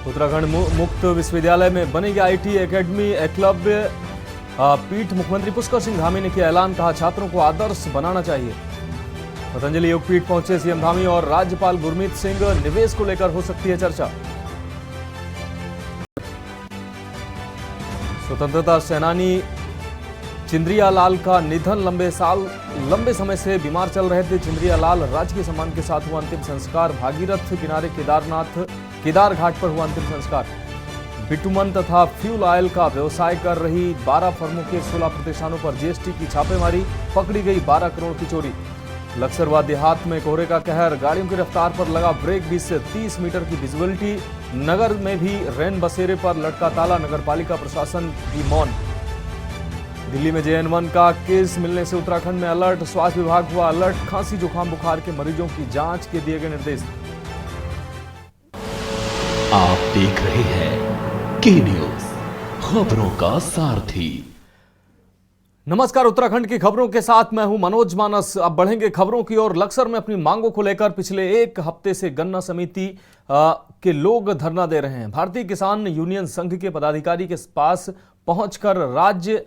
उत्तराखंड मुक्त विश्वविद्यालय में बनेगी आईटी एकेडमी एकलव्य पीठ। मुख्यमंत्री पुष्कर सिंह धामी ने किया ऐलान, कहा छात्रों को आदर्श बनाना चाहिए। पतंजलि योग पीठ पहुंचे सीएम धामी और राज्यपाल गुरमीत सिंह, निवेश को लेकर हो सकती है चर्चा। स्वतंत्रता सेनानी चिंद्रिया लाल का निधन, लंबे समय से बीमार चल रहे थे चिंद्रिया लाल। राजकीय सम्मान के साथ हुआ अंतिम संस्कार। भागीरथ किनारे केदार घाट पर हुआ अंतिम संस्कार। बिटुमन तथा फ्यूल ऑयल का व्यवसाय कर रही 12 फर्मों के 16 प्रतिष्ठानों पर जीएसटी की छापेमारी, पकड़ी गई 12 करोड़ की चोरी। लक्सरवा देहात में कोहरे का कहर, गाड़ियों की रफ्तार पर लगा ब्रेक, 20 से 30 मीटर की विजिबिलिटी। नगर में भी रैन बसेरे पर लटका ताला, नगरपालिका प्रशासन भी मौन। दिल्ली में JN1 का केस मिलने से उत्तराखंड में अलर्ट, स्वास्थ्य विभाग हुआ अलर्ट। खांसी जुकाम बुखार के मरीजों की जांच के दिए गए निर्देश। आप देख रहे हैं के न्यूज, खबरों का सारथी। नमस्कार, उत्तराखंड की खबरों के साथ मैं हूं मनोज मानस। अब बढ़ेंगे खबरों की ओर। लक्सर में अपनी मांगों को लेकर पिछले एक हफ्ते से गन्ना समिति के लोग धरना दे रहे हैं। भारतीय किसान यूनियन संघ के पदाधिकारी के पास पहुंचकर राज्य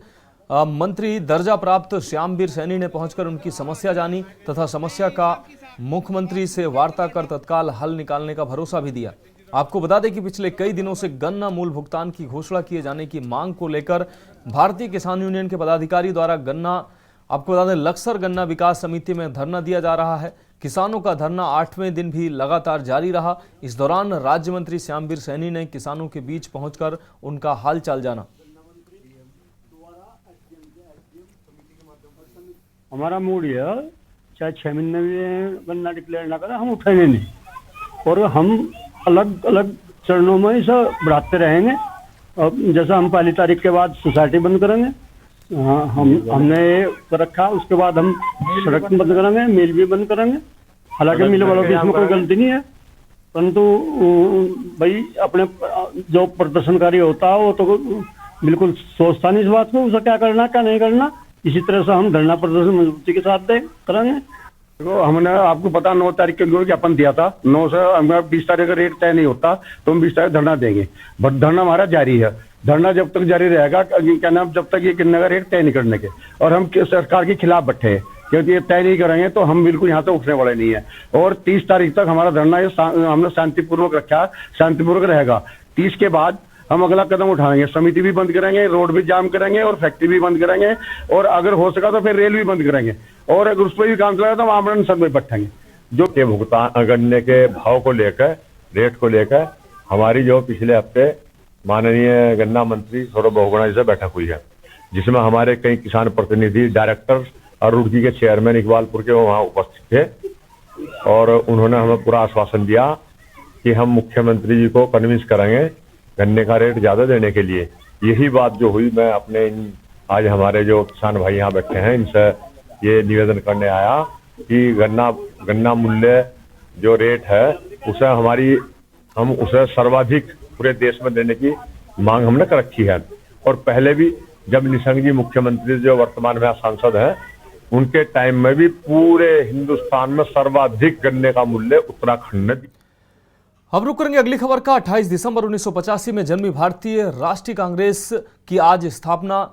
मंत्री दर्जा प्राप्त श्यामवीर सैनी ने पहुंचकर उनकी समस्या जानी तथा समस्या का मुख्यमंत्री से वार्ता कर तत्काल हल निकालने का भरोसा भी दिया। आपको बता दें कि पिछले कई दिनों से गन्ना मूल भुगतान की घोषणा किए जाने की मांग को लेकर भारतीय किसान यूनियन के पदाधिकारी द्वारा आपको बता दें लक्सर गन्ना विकास समिति में धरना दिया जा रहा है। किसानों का धरना 8वें दिन भी लगातार जारी रहा। इस दौरान राज्य मंत्री श्यामवीर सैनी ने किसानों के बीच पहुंचकर उनका हाल चाल जाना। हमारा मूड है, चाहे 6 महीने में गन्ना डिक्लेयर ना करें, हम उठेंगे नहीं और हम अलग अलग चरणों में इसे बढ़ाते रहेंगे। अब जैसा हम 1 तारीख के बाद सोसाइटी बंद करेंगे, हमने कर रखा, उसके बाद हम सड़क बंद करेंगे, मिल भी बंद करेंगे। हालांकि मिल वालों की इसमें कोई गलती नहीं है, परंतु भाई अपने जो प्रदर्शनकारी होता है वो तो बिल्कुल सोचता नहीं इस बात को, उसे क्या करना क्या नहीं करना। इसी तरह से हम धरना प्रदर्शन मजबूती के साथ करेंगे। तो हमने आपको पता 9 तारीख के लिए ज्ञापन दिया था, 9 से हमें 20 तारीख का रेट तय नहीं होता तो हम 20 तारीख धरना देंगे। बट धरना हमारा जारी है। धरना जब तक जारी रहेगा, क्या नाम, जब तक ये गन्ने का रेट तय नहीं करने के, और हम सरकार के खिलाफ बैठे हैं, क्योंकि ये तय नहीं करेंगे तो हम बिल्कुल यहाँ से उठने वाले नहीं है। और 30 तारीख तक हमारा धरना हमने शांतिपूर्वक रखा, शांतिपूर्वक रहेगा। 30 के बाद हम अगला कदम उठाएंगे, समिति भी बंद करेंगे, रोड भी जाम करेंगे और फैक्ट्री भी बंद करेंगे, और अगर हो सका तो फिर रेल भी बंद करेंगे, और अगर उस पर भी काम चलेगा तो हम आमरण सद में बैठेंगे। जो के भुगतान गन्ने के भाव को लेकर, रेट को लेकर हमारी जो पिछले हफ्ते माननीय गन्ना मंत्री सौरभ बहुगुणा जी से बैठक हुई है, जिसमें हमारे कई किसान प्रतिनिधि, डायरेक्टर और रुड़की के चेयरमैन इकबालपुर के वहाँ उपस्थित थे, और उन्होंने हमें पूरा आश्वासन दिया कि हम मुख्यमंत्री जी को कन्विंस करेंगे गन्ने का रेट ज्यादा देने के लिए। यही बात जो हुई, मैं अपने आज हमारे जो किसान भाई यहाँ बैठे हैं इनसे ये निवेदन करने आया कि गन्ना मूल्य जो रेट है उसे हम उसे सर्वाधिक पूरे देश में देने की मांग हमने कर रखी है। और पहले भी जब निशंक जी मुख्यमंत्री जो वर्तमान में सांसद हैं, उनके टाइम में भी पूरे हिंदुस्तान में सर्वाधिक गन्ने का मूल्य उत्तराखंड ने। अब रुक करेंगे अगली खबर का। 28 दिसंबर 1985 में जन्मी भारतीय राष्ट्रीय कांग्रेस की आज स्थापना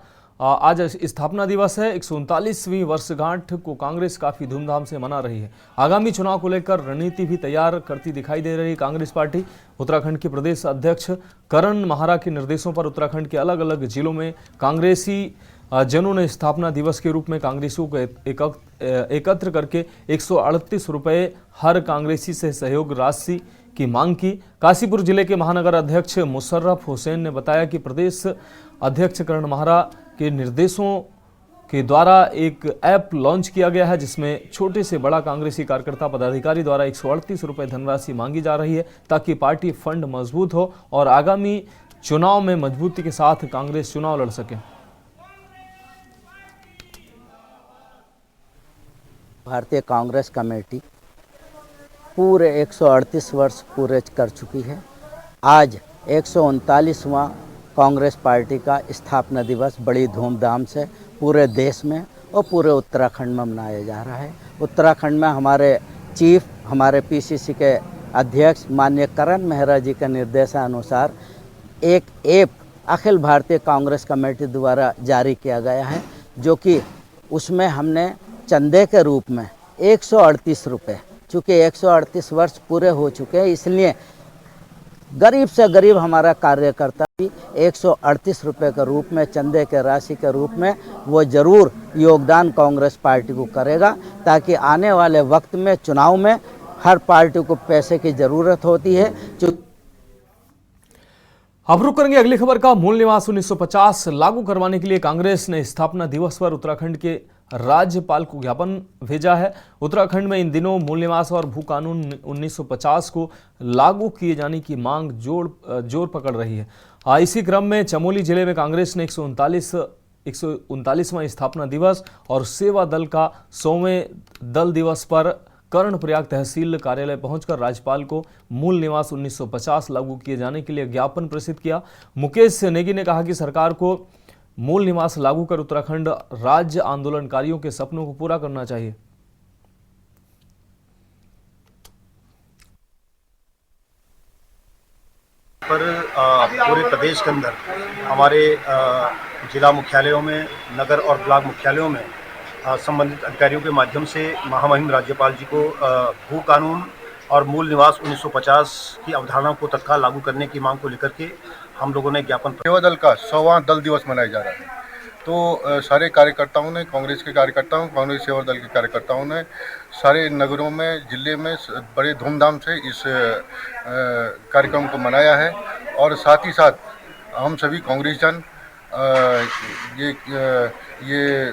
दिवस है। 139वीं वर्षगांठ को कांग्रेस काफी धूमधाम से मना रही है। आगामी चुनाव को लेकर रणनीति भी तैयार करती दिखाई दे रही कांग्रेस पार्टी। उत्तराखंड के प्रदेश अध्यक्ष करण माहरा के निर्देशों पर उत्तराखंड के अलग अलग जिलों में कांग्रेसी जनों ने स्थापना दिवस के रूप में कांग्रेसियों को एकत्र करके 138 रुपये हर कांग्रेसी से सहयोग राशि की मांग की। काशीपुर जिले के महानगर अध्यक्ष मुशर्रफ हुसैन ने बताया कि प्रदेश अध्यक्ष करण माहरा के निर्देशों के द्वारा एक ऐप लॉन्च किया गया है, जिसमें छोटे से बड़ा कांग्रेसी कार्यकर्ता पदाधिकारी द्वारा 138 रुपये धनराशि मांगी जा रही है, ताकि पार्टी फंड मजबूत हो और आगामी चुनाव में मजबूती के साथ कांग्रेस चुनाव लड़ सके। भारतीय कांग्रेस कमेटी पूरे 138 वर्ष पूरे कर चुकी है। आज 139वां कांग्रेस पार्टी का स्थापना दिवस बड़ी धूमधाम से पूरे देश में और पूरे उत्तराखंड में मनाया जा रहा है। उत्तराखंड में हमारे चीफ, हमारे PCC के अध्यक्ष माननीय करण मेहरा जी के निर्देशानुसार एक ऐप अखिल भारतीय कांग्रेस कमेटी द्वारा जारी किया गया है, जो कि उसमें हमने चंदे के रूप में 138 रुपये, चूँकि 138 वर्ष पूरे हो चुके हैं, इसलिए गरीब से गरीब हमारा कार्यकर्ता भी 138 रुपये के रूप में चंदे के राशि के रूप में वो ज़रूर योगदान कांग्रेस पार्टी को करेगा, ताकि आने वाले वक्त में चुनाव में हर पार्टी को पैसे की ज़रूरत होती है। अब रुक करेंगे अगली खबर का। मूल निवास 1950 लागू करवाने के लिए कांग्रेस ने स्थापना दिवस पर उत्तराखंड के राज्यपाल को ज्ञापन भेजा है। उत्तराखंड में इन दिनों मूल निवास और भू कानून 1950 को लागू किए जाने की मांग जोर पकड़ रही है। इसी क्रम में चमोली जिले में कांग्रेस ने 139वां स्थापना दिवस और सेवा दल का 100वें दल दिवस पर कर्णप्रयाग तहसील कार्यालय पहुंचकर राज्यपाल को मूल निवास 1950 लागू किए जाने के लिए ज्ञापन प्रेषित किया। मुकेश नेगी ने कहा कि सरकार को मूल निवास लागू कर उत्तराखंड राज्य आंदोलनकारियों के सपनों को पूरा करना चाहिए। पर पूरे प्रदेश के अंदर हमारे जिला मुख्यालयों में, नगर और ब्लॉक मुख्यालयों में संबंधित अधिकारियों के माध्यम से महामहिम राज्यपाल जी को भू कानून और मूल निवास 1950 की अवधारणा को तत्काल लागू करने की मांग को लेकर के हम लोगों ने ज्ञापन। सेवा दल का 100वां दल दिवस मनाया जा रहा है, तो सारे कार्यकर्ताओं ने, कांग्रेस के कार्यकर्ताओं, कांग्रेस सेवा दल के कार्यकर्ताओं ने सारे नगरों में, जिले में बड़े धूमधाम से इस कार्यक्रम को मनाया है। और साथ ही साथ हम सभी कांग्रेस जन ये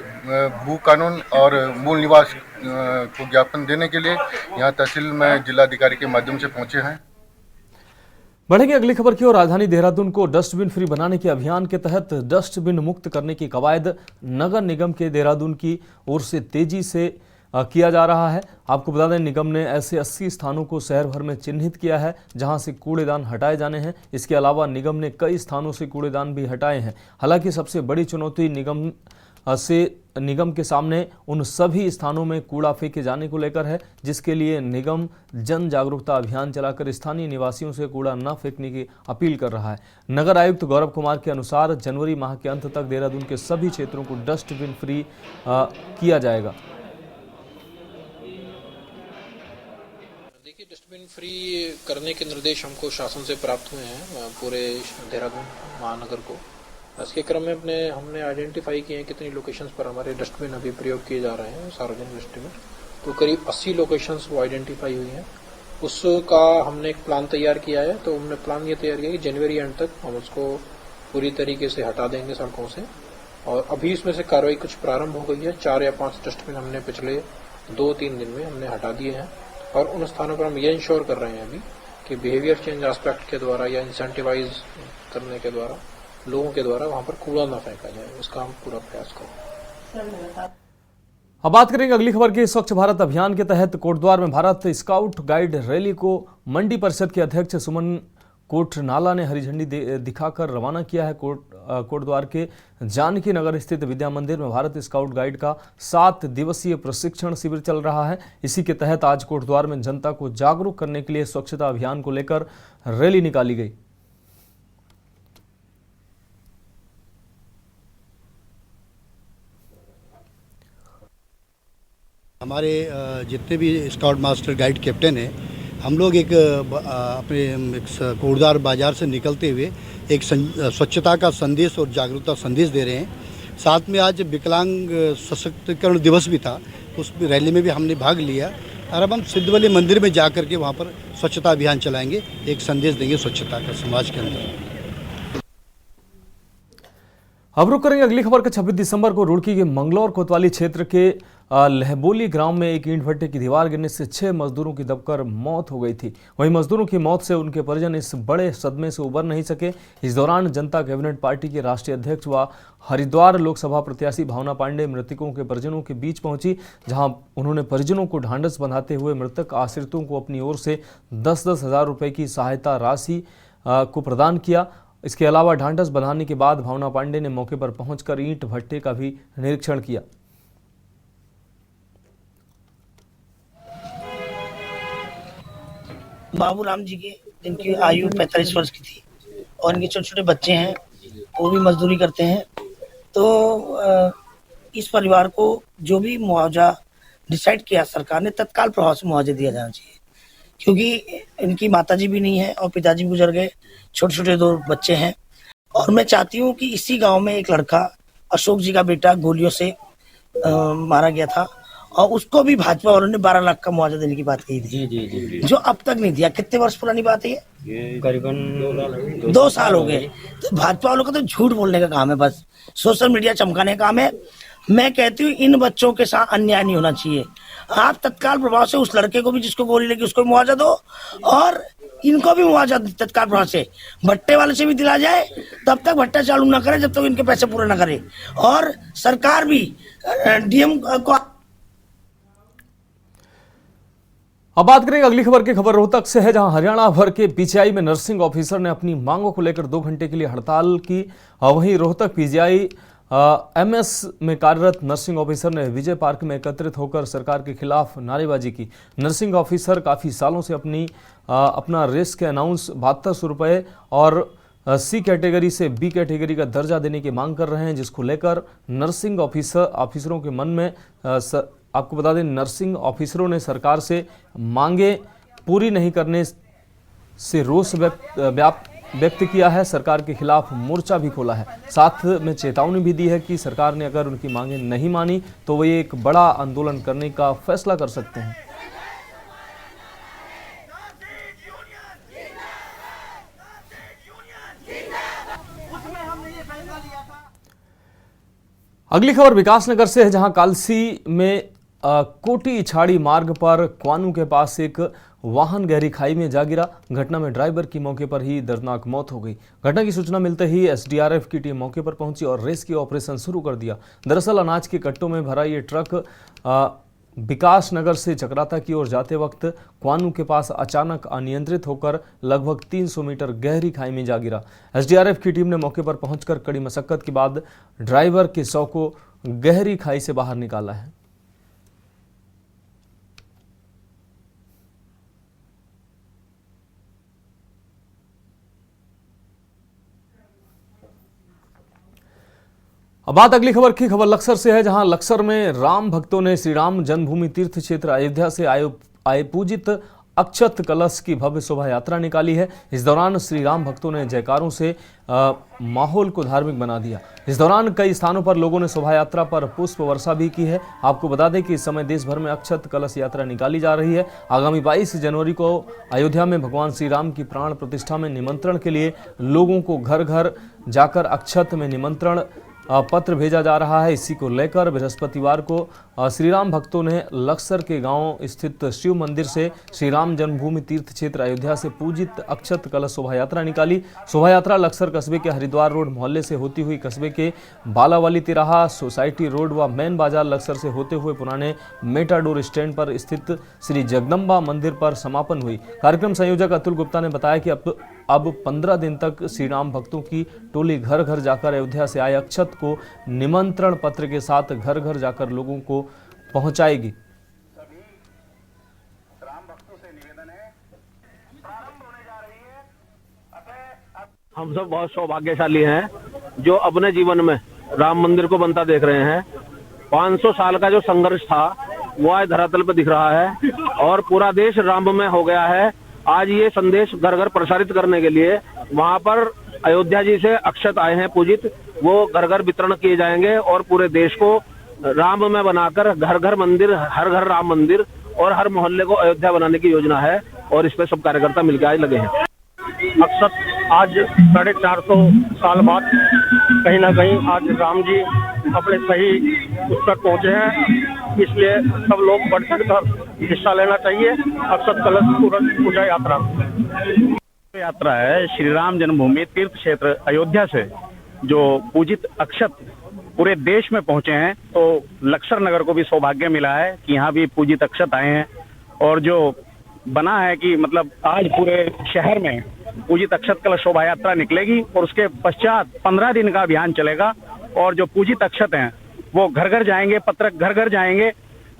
भू कानून और मूल निवास को ज्ञापन देने के लिए यहाँ तहसील में जिलाधिकारी के माध्यम से पहुँचे हैं। बढ़ेंगे अगली खबर की ओर। राजधानी देहरादून को डस्टबिन फ्री बनाने के अभियान के तहत डस्टबिन मुक्त करने की कवायद नगर निगम के देहरादून की ओर से तेजी से किया जा रहा है। आपको बता दें, निगम ने ऐसे 80 स्थानों को शहर भर में चिन्हित किया है जहां से कूड़ेदान हटाए जाने हैं। इसके अलावा निगम ने कई स्थानों से कूड़ेदान भी हटाए हैं। हालांकि सबसे बड़ी चुनौती निगम के सामने उन सभी स्थानों में कूड़ा फेंके जाने को लेकर है, जिसके लिए निगम जन जागरूकता अभियान चलाकर स्थानीय निवासियों से कूड़ा न फेंकने की अपील कर रहा है। नगर आयुक्त गौरव कुमार के अनुसार जनवरी माह के अंत तक देहरादून के सभी क्षेत्रों को डस्टबिन फ्री किया जाएगा। देखिए, डस्टबिन फ्री करने के निर्देश हमको शासन से प्राप्त हुए हैं पूरे देहरादून महानगर को। इसके क्रम में हमने आइडेंटिफाई किए हैं कितनी लोकेशंस पर हमारे डस्टबिन अभी प्रयोग किए जा रहे हैं, सार्वजनिक डस्टबिन। तो करीब 80 लोकेशंस वो आइडेंटिफाई हुई हैं। उसका हमने एक प्लान तैयार किया है। तो हमने प्लान ये तैयार किया कि जनवरी एंड तक हम उसको पूरी तरीके से हटा देंगे सड़कों से। और अभी इसमें से कार्रवाई कुछ प्रारंभ हो गई है। 4 या 5 डस्टबिन हमने पिछले 2-3 दिन में हमने हटा दिए हैं। और उन स्थानों पर हम ये इंश्योर कर रहे हैं अभी कि बिहेवियर चेंज एस्पेक्ट के द्वारा या इंसेंटिवाइज करने के द्वारा लोगों के द्वारा वहां पर कूड़ा ना फेंका जाए, उसका हम पूरा प्रयास करें। अब बात करेंगे अगली खबर की। स्वच्छ भारत अभियान के तहत कोटद्वार में भारत स्काउट गाइड रैली को मंडी परिषद के अध्यक्ष सुमन कोटनाला ने हरी झंडी दिखाकर रवाना किया है। कोटद्वार के जानकी नगर स्थित विद्या मंदिर में भारत स्काउट गाइड का 7 दिवसीय प्रशिक्षण शिविर चल रहा है। इसी के तहत आज कोटद्वार में जनता को जागरूक करने के लिए स्वच्छता अभियान को लेकर रैली निकाली गई। हमारे जितने भी स्काउट मास्टर गाइड कैप्टन हैं, हम लोग अपने कोटद्वार बाजार से निकलते हुए एक स्वच्छता का संदेश और जागरूकता संदेश दे रहे हैं। साथ में आज विकलांग सशक्तिकरण दिवस भी था, उस रैली में भी हमने भाग लिया। और अब हम सिद्धवली मंदिर में जा कर के वहाँ पर स्वच्छता अभियान चलाएंगे, एक संदेश देंगे स्वच्छता का समाज के अंदर। अब रुक करेंगे अगली खबर का। 26 दिसंबर को रुड़की के मंगलौर कोतवाली क्षेत्र के लहबोली ग्राम में एक ईंट भट्टे की दीवार गिरने से 6 मजदूरों की दबकर मौत हो गई थी। वहीं मजदूरों की मौत से उनके परिजन इस बड़े सदमे से उबर नहीं सके। इस दौरान जनता कैबिनेट पार्टी के राष्ट्रीय अध्यक्ष व हरिद्वार लोकसभा प्रत्याशी भावना पांडे मृतकों के परिजनों के बीच पहुंची, जहां उन्होंने परिजनों को ढांढस बंधाते हुए मृतक आश्रितों को अपनी ओर से 10-10 हजार रुपये की सहायता राशि को प्रदान किया। इसके अलावा ढांढस बंधाने के बाद भावना पांडे ने मौके पर पहुंचकर ईंट भट्टे का भी निरीक्षण किया। बाबू राम जी के, जिनकी आयु 45 वर्ष की थी और इनके छोटे छोटे बच्चे हैं, वो भी मजदूरी करते हैं। तो इस परिवार को जो भी मुआवजा डिसाइड किया सरकार ने, तत्काल प्रभाव से मुआवजा दिया जाना चाहिए, क्योंकि इनकी माताजी भी नहीं है और पिताजी भी गुजर गए, छोटे छोटे 2 बच्चे हैं। और मैं चाहती हूँ कि इसी गांव में एक लड़का, अशोक जी का बेटा, गोलियों से मारा गया था और उसको भी भाजपा वालों ने 12 लाख का मुआवजा देने की बात कही थी। जी। जो अब तक नहीं दिया। कितने वर्ष पुरानी बात है ये? करीबन 2 साल हो गए। तो भाजपा वालों का तो झूठ बोलने का काम है, बस सोशल मीडिया चमकाने का काम है। मैं कहती हूँ इन बच्चों के साथ अन्याय नहीं होना चाहिए। आप तत्काल प्रभाव से उस लड़के को भी जिसको गोली लगी उसको मुआवजा दो और इनको भी मुआवजा तत्काल प्रभाव से। भट्टे वाले से भी दिला जाए, तब तक भट्टा चालू ना करे जब तक इनके पैसे पूरे ना करे। और सरकार भी डीएम को। अब बात करेंगे अगली खबर की। खबर रोहतक से है, जहां हरियाणा भर के पीजीआई में नर्सिंग ऑफिसर ने अपनी मांगों को लेकर 2 घंटे के लिए हड़ताल की। वहीं रोहतक पीजीआई एमएस में कार्यरत नर्सिंग ऑफिसर ने विजय पार्क में एकत्रित होकर सरकार के खिलाफ नारेबाजी की। नर्सिंग ऑफिसर काफ़ी सालों से अपना रिस्क अनाउंस 7200 रुपये और सी कैटेगरी से बी कैटेगरी का दर्जा देने की मांग कर रहे हैं, जिसको लेकर नर्सिंग ऑफिसरों के मन में आपको बता दें, नर्सिंग ऑफिसरों ने सरकार से मांगे पूरी नहीं करने से रोष व्यक्त किया है। सरकार के खिलाफ मोर्चा भी खोला है। साथ में चेतावनी भी दी है कि सरकार ने अगर उनकी मांगें नहीं मानी तो वे एक बड़ा आंदोलन करने का फैसला कर सकते हैं। अगली खबर विकासनगर से है, जहां कालसी में कोटी इछाड़ी मार्ग पर क्वानू के पास एक वाहन गहरी खाई में जा गिरा। घटना में ड्राइवर की मौके पर ही दर्दनाक मौत हो गई। घटना की सूचना मिलते ही एसडीआरएफ की टीम मौके पर पहुंची और रेस्क्यू ऑपरेशन शुरू कर दिया। दरअसल अनाज के कट्टों में भरा ये ट्रक विकासनगर से चक्राता की ओर जाते वक्त क्वानू के पास अचानक अनियंत्रित होकर लगभग 300 मीटर गहरी खाई में जा गिरा। एसडीआरएफ की टीम ने मौके पर पहुंचकर कड़ी मशक्कत के बाद ड्राइवर के शव को गहरी खाई से बाहर निकाला है। अब बात अगली खबर की। खबर लक्सर से है, जहां लक्सर में राम भक्तों ने श्री राम जन्मभूमि तीर्थ क्षेत्र अयोध्या से आए पूजित अक्षत कलश की भव्य शोभा यात्रा निकाली है। इस दौरान श्री राम भक्तों ने जयकारों से माहौल को धार्मिक बना दिया। इस दौरान कई स्थानों पर लोगों ने शोभा यात्रा पर पुष्प वर्षा भी की है। आपको बता दें कि इस समय देश भर में अक्षत कलश यात्रा निकाली जा रही है। आगामी 22 जनवरी को अयोध्या में भगवान श्री राम की प्राण प्रतिष्ठा में निमंत्रण के लिए लोगों को घर घर जाकर अक्षत में निमंत्रण पत्र भेजा जा रहा है। इसी को लेकर बृहस्पतिवार को श्री राम भक्तों ने लक्सर के गांव स्थित शिव मंदिर से श्री राम जन्मभूमि तीर्थ क्षेत्र अयोध्या से पूजित अक्षत कलश शोभा यात्रा निकाली। शोभा यात्रा लक्सर कस्बे के हरिद्वार रोड मोहल्ले से होती हुई कस्बे के बालावाली तिराहा, सोसाइटी रोड व मेन बाजार लक्सर से होते हुए पुराने मेटाडोर स्टैंड पर स्थित श्री जगदम्बा मंदिर पर समापन हुई। कार्यक्रम संयोजक अतुल गुप्ता ने बताया कि अब 15 दिन तक श्री राम भक्तों की टोली घर घर जाकर अयोध्या से आए अक्षत को निमंत्रण पत्र के साथ घर घर जाकर लोगों को पहुंचाएगी। हम सब बहुत सौभाग्यशाली हैं जो अपने जीवन में राम मंदिर को बनता देख रहे हैं। 500 साल का जो संघर्ष था वो आज धरातल पर दिख रहा है और पूरा देश राममय हो गया है। आज ये संदेश घर घर प्रसारित करने के लिए वहाँ पर अयोध्या जी से अक्षत आए हैं पूजित, वो घर घर वितरण किए जाएंगे और पूरे देश को राममय बनाकर घर घर मंदिर, हर घर राम मंदिर और हर मोहल्ले को अयोध्या बनाने की योजना है और इस पे सब कार्यकर्ता मिलकर आज लगे हैं। अक्षत आज 450 साल बाद कहीं ना कहीं आज राम जी अपने सही उस तक पहुंचे हैं, इसलिए सब लोग बढ़ चढ़कर हिस्सा लेना चाहिए। अक्षत कलश पूजा यात्रा है श्री राम जन्मभूमि तीर्थ क्षेत्र अयोध्या से जो पूजित अक्षत पूरे देश में पहुंचे हैं, तो लक्सर नगर को भी सौभाग्य मिला है कि यहाँ भी पूजित अक्षत आए हैं और जो बना है कि मतलब आज पूरे शहर में पूजित अक्षत कलश शोभा यात्रा निकलेगी और उसके पश्चात 15 दिन का अभियान चलेगा और जो पूजित अक्षत हैं वो घर घर जाएंगे, पत्रक घर घर जाएंगे।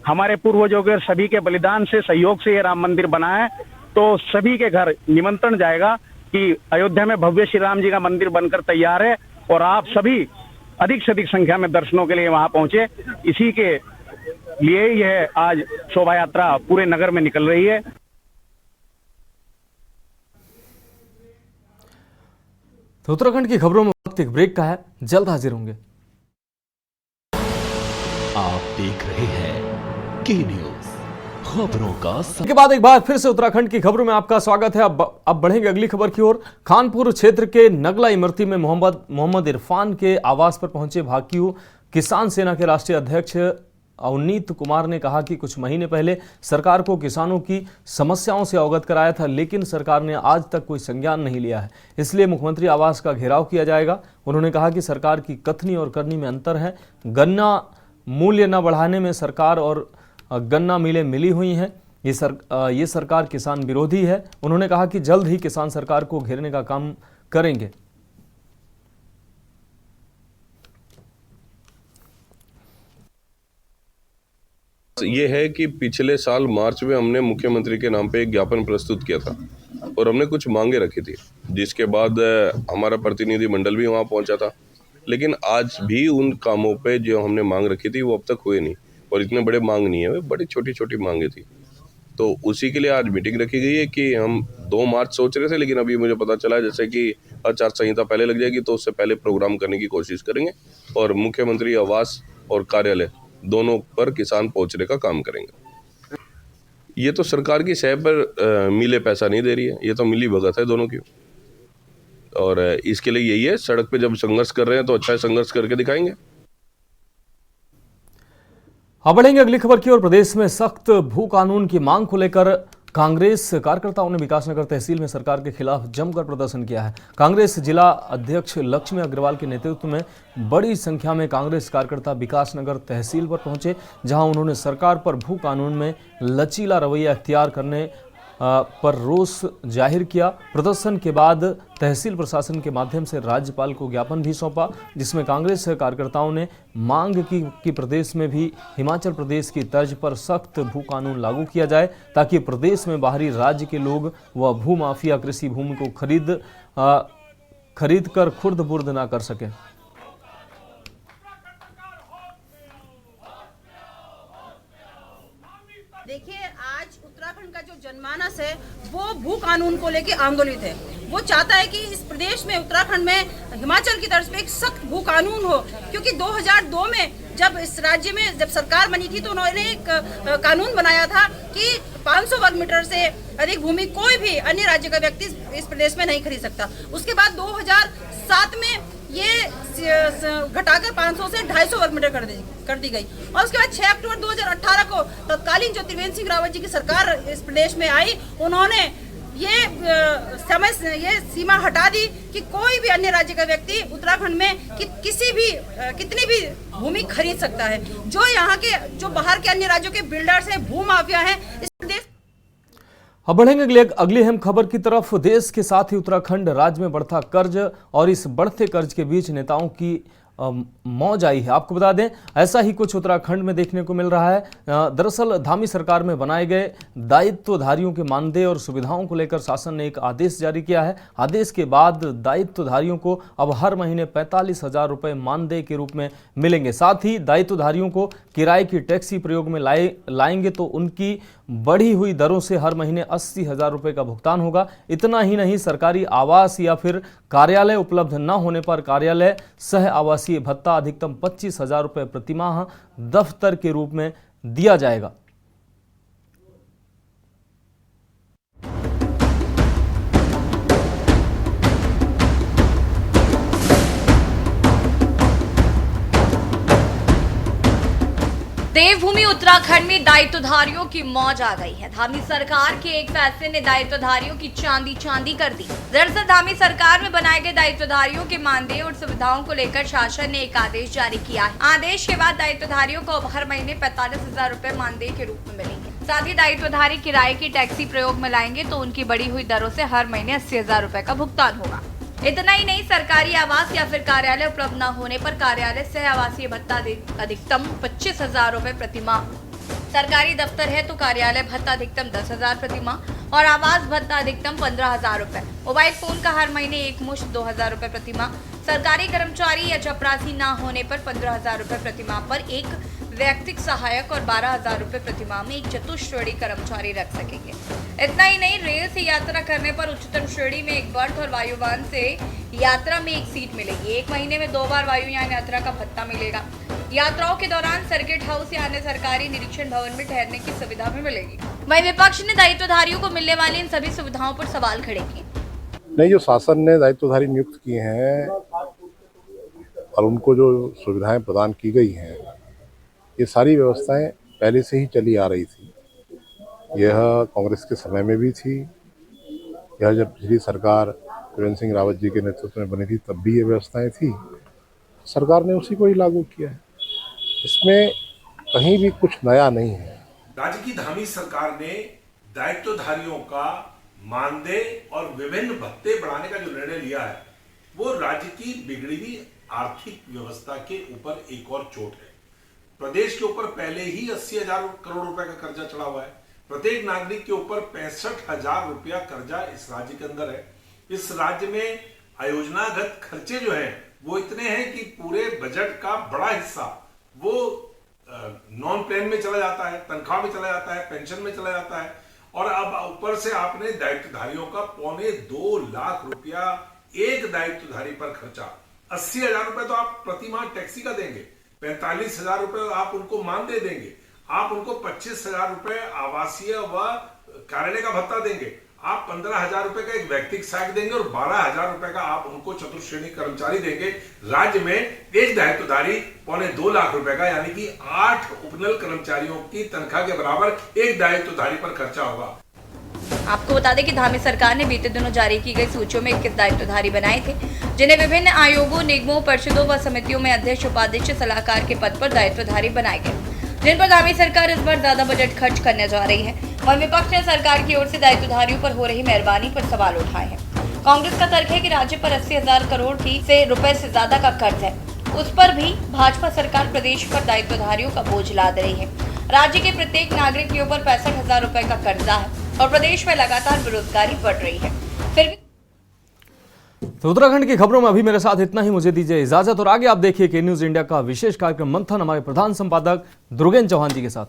हमारे पूर्वजों के सभी के बलिदान से, सहयोग से ये राम मंदिर बना है तो सभी के घर निमंत्रण जाएगा कि अयोध्या में भव्य श्री राम जी का मंदिर बनकर तैयार है और आप सभी अधिक से अधिक संख्या में दर्शनों के लिए वहां पहुंचे। इसी के लिए यह आज शोभा यात्रा पूरे नगर में निकल रही है। तो उत्तराखंड की खबरों में वक्त एक ब्रेक का है, जल्द हाजिर होंगे। आप देख रहे हैं के न्यूज, खबरों का के बाद एक बार फिर से उत्तराखंड की खबरों में आपका स्वागत है। अब बढ़ेंगे अगली खबर की ओर। खानपुर क्षेत्र के नगला इमरती में मोहम्मद इरफान के आवास पर पहुंचे भाकियू किसान सेना के राष्ट्रीय अध्यक्ष अवनीत कुमार ने कहा कि कुछ महीने पहले सरकार को किसानों की समस्याओं से अवगत कराया था, लेकिन सरकार ने आज तक कोई संज्ञान नहीं लिया है, इसलिए मुख्यमंत्री आवास का घेराव किया जाएगा। उन्होंने कहा कि सरकार की कथनी और करनी में अंतर है। गन्ना मूल्य न बढ़ाने में सरकार और गन्ना मिलें मिली हुई हैं। ये सरकार किसान विरोधी है। उन्होंने कहा कि जल्द ही किसान सरकार को घेरने का काम करेंगे। ये है कि पिछले साल मार्च में हमने मुख्यमंत्री के नाम पे एक ज्ञापन प्रस्तुत किया था और हमने कुछ मांगे रखी थी, जिसके बाद हमारा प्रतिनिधि मंडल भी वहाँ पहुँचा था, लेकिन आज भी उन कामों पे जो हमने मांग रखी थी वो अब तक हुए नहीं। और इतने बड़े मांग नहीं है, वे बड़ी छोटी छोटी मांगे थी। तो उसी के लिए आज मीटिंग रखी गई है कि हम 2 मार्च सोच रहे थे, लेकिन अभी मुझे पता चला है जैसे कि आचार संहिता पहले लग जाएगी, तो उससे पहले प्रोग्राम करने की कोशिश करेंगे और मुख्यमंत्री आवास और कार्यालय दोनों पर किसान पहुंचने का काम करेंगे। ये तो सरकार की सह पर मिले पैसा नहीं दे रही है, ये तो मिली भगत है दोनों की। और इसके लिए यही है, सड़क पे जब संघर्ष कर रहे हैं तो अच्छा संघर्ष करके दिखाएंगे। अब बढ़ेंगे अगली खबर की ओर। प्रदेश में सख्त भू कानून की मांग को लेकर कांग्रेस कार्यकर्ताओं ने विकासनगर तहसील में सरकार के खिलाफ जमकर प्रदर्शन किया है। कांग्रेस जिला अध्यक्ष लक्ष्मी अग्रवाल के नेतृत्व में बड़ी संख्या में कांग्रेस कार्यकर्ता विकासनगर तहसील पर पहुंचे, जहां उन्होंने सरकार पर भू कानून में लचीला रवैया अख्तियार करने पर रोष जाहिर किया। प्रदर्शन के बाद तहसील प्रशासन के माध्यम से राज्यपाल को ज्ञापन भी सौंपा, जिसमें कांग्रेस कार्यकर्ताओं ने मांग की कि प्रदेश में भी हिमाचल प्रदेश की तर्ज पर सख्त भू कानून लागू किया जाए, ताकि प्रदेश में बाहरी राज्य के लोग व भू माफिया कृषि भूमि को खरीद कर खुर्द बुर्द ना कर सके। देखिए, आज उत्तराखंड का जो जनमानस है वो भू कानून को लेकर आंदोलित है। वो चाहता है कि इस प्रदेश में, उत्तराखंड में हिमाचल की तर्ज पे एक सख्त भू कानून हो, क्योंकि 2002 में जब इस राज्य में जब सरकार बनी थी तो उन्होंने एक कानून बनाया था कि 500 वर्ग मीटर से अधिक भूमि कोई भी अन्य राज्य का व्यक्ति इस प्रदेश में नहीं खरीद सकता। उसके बाद 2007 में ये घटाकर 500 से 250 वर्ग मीटर कर दी गई और उसके बाद 6 अक्टूबर 2018 को तत्कालीन जो त्रिवेंद्र सिंह रावत जी की सरकार इस प्रदेश में आई, उन्होंने ये सीमा हटा दी कि कोई भी अन्य राज्य का व्यक्ति उत्तराखंड में कितनी भी भूमि खरीद सकता है। जो यहाँ के, जो बाहर के अन्य राज्यों के बिल्डर्स हैं, भू माफिया हैं, इस प्रदेश। अब बढ़ेंगे अगली अहम खबर की तरफ। देश के साथ ही उत्तराखंड राज्य में बढ़ता कर्ज और इस बढ़ते कर्ज के बीच नेताओं की मौज आई है। आपको बता दें, ऐसा ही कुछ उत्तराखंड में देखने को मिल रहा है। दरअसल धामी सरकार में बनाए गए दायित्वधारियों के मानदेय और सुविधाओं को लेकर शासन ने एक आदेश जारी किया है। आदेश के बाद दायित्वधारियों को अब हर महीने 45,000 रुपये मानदेय के रूप में मिलेंगे। साथ ही दायित्वधारियों को किराए की टैक्सी प्रयोग में लाएंगे तो उनकी बढ़ी हुई दरों से हर महीने 80,000 रुपये का भुगतान होगा। इतना ही नहीं, सरकारी आवास या फिर कार्यालय उपलब्ध न होने पर कार्यालय सह आवासीय भत्ता अधिकतम 25,000 रुपये प्रतिमाह दफ्तर के रूप में दिया जाएगा। देवभूमि उत्तराखंड में दायित्वधारियों की मौज आ गई है। धामी सरकार के एक फैसले ने दायित्वधारियों की चांदी कर दी। दरअसल धामी सरकार में बनाए गए दायित्वधारियों के मानदेय और सुविधाओं को लेकर शासन ने एक आदेश जारी किया है। आदेश के बाद दायित्वधारियों को अब हर महीने 45,000 रुपए मानदेय के रूप में मिलेंगे। साथ ही दायित्वधारी किराए की टैक्सी प्रयोग में लाएंगे तो उनकी बढ़ी हुई दरों से हर महीने 80,000 रुपए का भुगतान होगा। इतना ही नहीं, सरकारी आवास या फिर कार्यालय उपलब्ध न होने पर कार्यालय सह आवासीय भत्ता अधिकतम 25,000 रुपए प्रतिमाह। सरकारी दफ्तर है तो कार्यालय भत्ता अधिकतम 10,000 प्रतिमाह और आवास भत्ता अधिकतम 15,000 रुपए। मोबाइल फोन का हर महीने एक मुश्त 2,000 रुपए प्रति माह। सरकारी कर्मचारी या चपरासी न होने पर 15,000 रुपए प्रति माह पर एक व्यक्तिक सहायक और 12,000 रुपए प्रति माह में एक चतुश्रेणी कर्मचारी रख सकेंगे। इतना ही नहीं, रेल से यात्रा करने पर उच्चतम श्रेणी में एक बर्थ और वायुयान से यात्रा में एक सीट मिलेगी। एक महीने में 2 बार वायुयान यात्रा का भत्ता मिलेगा। यात्राओं के दौरान सर्किट हाउस या अन्य सरकारी निरीक्षण भवन में ठहरने की सुविधा भी मिलेगी। वहीं विपक्ष ने दायित्वधारियों को मिलने वाली इन सभी सुविधाओं पर सवाल खड़े किए। नहीं, जो शासन ने दायित्वधारी नियुक्त किए हैं और उनको जो सुविधाएं प्रदान की गई हैं, ये सारी व्यवस्थाएं पहले से ही चली आ रही थी। यह कांग्रेस के समय में भी थी, यह जब पिछली सरकार त्रिवेंद्र सिंह रावत जी के नेतृत्व में बनी थी तब भी ये व्यवस्थाएं थी। सरकार ने उसी को ही लागू किया है, इसमें कहीं भी कुछ नया नहीं है। राज्य की धामी सरकार ने दायित्वधारियों का मानदेय और विभिन्न भत्ते बढ़ाने का जो निर्णय लिया है, वो राज्य की बिगड़ी हुई आर्थिक व्यवस्था के ऊपर एक और चोट है। प्रदेश के ऊपर पहले ही 80,000 करोड़ रुपए का कर्जा चढ़ा हुआ है। प्रत्येक नागरिक के ऊपर 65,000 रुपया कर्जा इस राज्य के अंदर है। इस राज्य में आयोजनागत खर्चे जो हैं वो इतने हैं कि पूरे बजट का बड़ा हिस्सा वो नॉन प्लान में चला जाता है, तनख्वाह में चला जाता है, पेंशन में चला जाता है। और अब ऊपर से आपने दायित्वधारियों का 2.25 लाख रुपया एक दायित्वधारी पर खर्चा। 80,000 रुपए तो आप प्रति माह टैक्सी का देंगे, 45,000 रुपए आप उनको मानदेय देंगे, आप उनको 25,000 रुपए आवासीय व कार्यालय का भत्ता देंगे, आप 15,000 रुपए का एक व्यक्तिक सहायक देंगे और 12,000 रुपए का आप उनको चतुश्रेणी कर्मचारी देंगे। राज्य में एक दायित्वधारी 2.25 लाख रुपए का, यानी कि 8 उपनल कर्मचारियों की तनख्वाह के बराबर एक दायित्वधारी पर खर्चा होगा। आपको बता दें कि धामी सरकार ने बीते दिनों जारी की गई सूचियों में 21 दायित्वधारी बनाए थे, जिन्हें विभिन्न आयोगों, निगमों, परिषदों व समितियों में अध्यक्ष, उपाध्यक्ष, सलाहकार के पद पर दायित्वधारी बनाए गए, जिन पर धामी सरकार इस बार ज्यादा बजट खर्च करने जा रही है। वहीं विपक्ष ने सरकार की ओर से दायित्वधारियों पर हो रही मेहरबानी पर सवाल उठाए हैं। कांग्रेस का तर्क है कि राज्य पर 80,000 करोड़ रुपए से ज्यादा का कर्ज है, उस पर भी भाजपा सरकार प्रदेश पर दायित्वधारियों का बोझ लाद रही है। राज्य के प्रत्येक नागरिक के ऊपर 65,000 रुपए का कर्जा है और प्रदेश में लगातार बेरोजगारी बढ़ रही है। फिर भी तो उत्तराखंड की खबरों में अभी मेरे साथ इतना ही। मुझे दीजिए इजाजत और आगे आप देखिए के न्यूज इंडिया का विशेष कार्यक्रम मंथन हमारे प्रधान संपादक दुर्गेन चौहान जी के साथ।